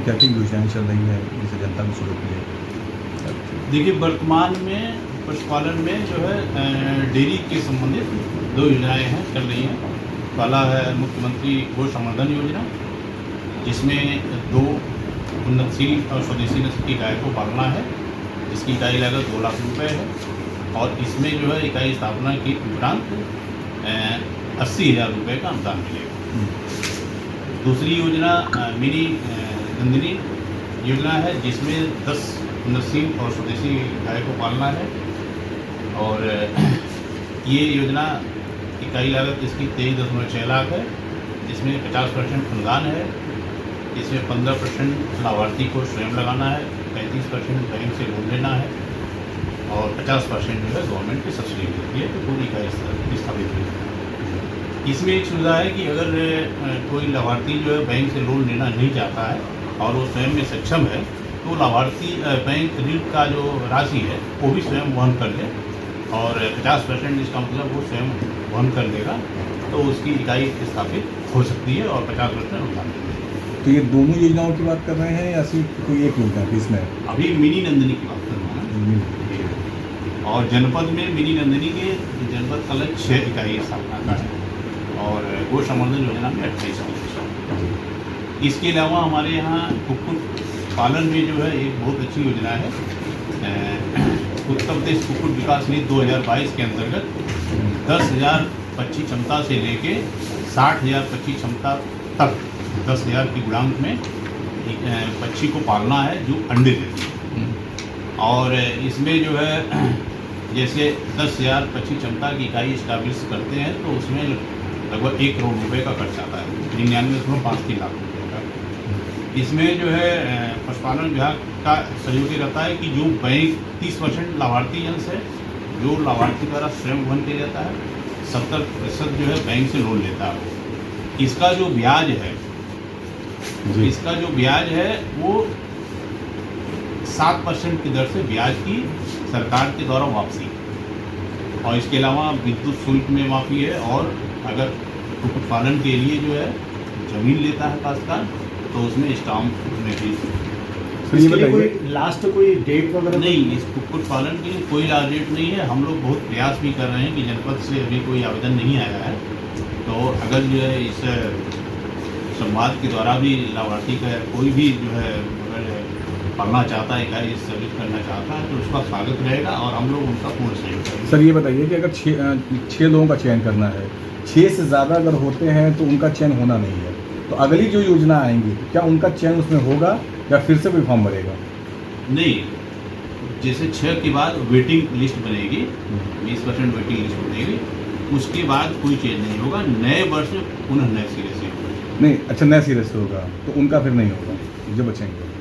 क्या क्या योजनाएं चल रही है जिसे जनता को शुरू की है? देखिए, वर्तमान में पशुपालन में जो है डेयरी के संबंधित 2 योजनाएं हैं चल रही हैं। पहला है मुख्यमंत्री गो संवर्धन योजना, जिसमें 2 उन्नतशील और स्वदेशी नस्ल की गाय को पालना है, जिसकी इकाई लागत 2 लाख रुपये है। और इसमें जो है इकाई स्थापना के उपरांत 80,000 रुपये का अनुदान मिलेगा। दूसरी योजना मिनी नंदिनी योजना है, जिसमें 10 उन्नतशील और स्वदेशी गाय को पालना है। और ये योजना इकाई लागत इसकी 23.6 लाख है, जिसमें 50% अनुदान है। इसमें 15% लाभार्थी को स्वयं लगाना है, 35% बैंक से लोन लेना है और 50% जो है गवर्नमेंट की सब्सिडी मिलती है, तो पूरी इकाई स्थापित है। इसमें एक सुविधा है कि अगर कोई लाभार्थी जो है बैंक से लोन लेना नहीं चाहता है और वो स्वयं में सक्षम है, तो लाभार्थी बैंक ऋण का जो राशि है वो भी स्वयं वहन कर ले और 50% इसका मतलब वो स्वयं वहन कर देगा, तो उसकी इकाई स्थापित हो सकती है और 50% अनुदान मिलेगा। तो ये दोनों योजनाओं की बात कर रहे हैं या सिर्फ कोई एक योजना है इसमें? अभी मिनी नंदिनी की बात कर रहे हैं। और जनपद में मिनी नंदिनी के जनपद का लक्ष्य 6 इकाई स्थापना का है और गो संवर्धन योजना में 28। इसके अलावा हमारे यहाँ कुक्कुट पालन में जो है एक बहुत अच्छी योजना है। उत्तर प्रदेश कुक्कुट विकास नीति 2022 के अंतर्गत 10,000 पक्षी क्षमता से लेके 60,000 पक्षी क्षमता तक 10,000 की गुणांक में पक्षी को पालना है जो अंडे देती है। और इसमें जो है जैसे 10,000 पक्षी क्षमता की इकाई इस्टेब्लिश करते हैं तो उसमें लगभग 1 करोड़ रुपए का खर्च आता है, 99.53 लाख रुपये का। इसमें जो है पशुपालन विभाग का सहयोग रहता है कि जो बैंक 30% लाभार्थी अंश है, जो लाभार्थी द्वारा स्वयं वहन किया जाता है, 70% जो है बैंक से लोन लेता है। इसका जो ब्याज है वो 7% की दर से ब्याज की सरकार के द्वारा वापसी, और इसके अलावा विद्युत शुल्क में माफ़ी है। और अगर कुक्कुट पालन के लिए जो है जमीन लेता है काश्तकार तो उसमें स्टाम्प में भी। इसके लिए कोई लास्ट कोई डेट वगैरह नहीं, इस कुक्कुट पालन के लिए कोई लास्ट डेट नहीं है। हम लोग बहुत प्रयास भी कर रहे हैं कि जनपद से अभी कोई आवेदन नहीं आया है, तो अगर जो है इस संवाद के द्वारा भी लाभार्थी का कोई भी जो है अगर पढ़ना चाहता है, इकाई सर्विस करना चाहता है, तो उसका स्वागत रहेगा और हम लोग उनका पूर्ण सहयोग करेंगे। सर ये बताइए कि अगर 6 लोगों का चयन करना है, 6 से ज़्यादा अगर होते हैं तो उनका चयन होना नहीं है, तो अगली जो योजना आएंगी तो क्या उनका चयन उसमें होगा या फिर से कोई फॉर्म भरेगा? नहीं, जैसे 6 के बाद वेटिंग लिस्ट बनेगी, 20% वेटिंग लिस्ट बनेगी, उसके बाद कोई चेंज नहीं होगा। नए वर्ष में पुनः नए सिरे से होगा। नहीं, अच्छा, नए सिरे से होगा तो उनका फिर नहीं होगा जो बचेंगे।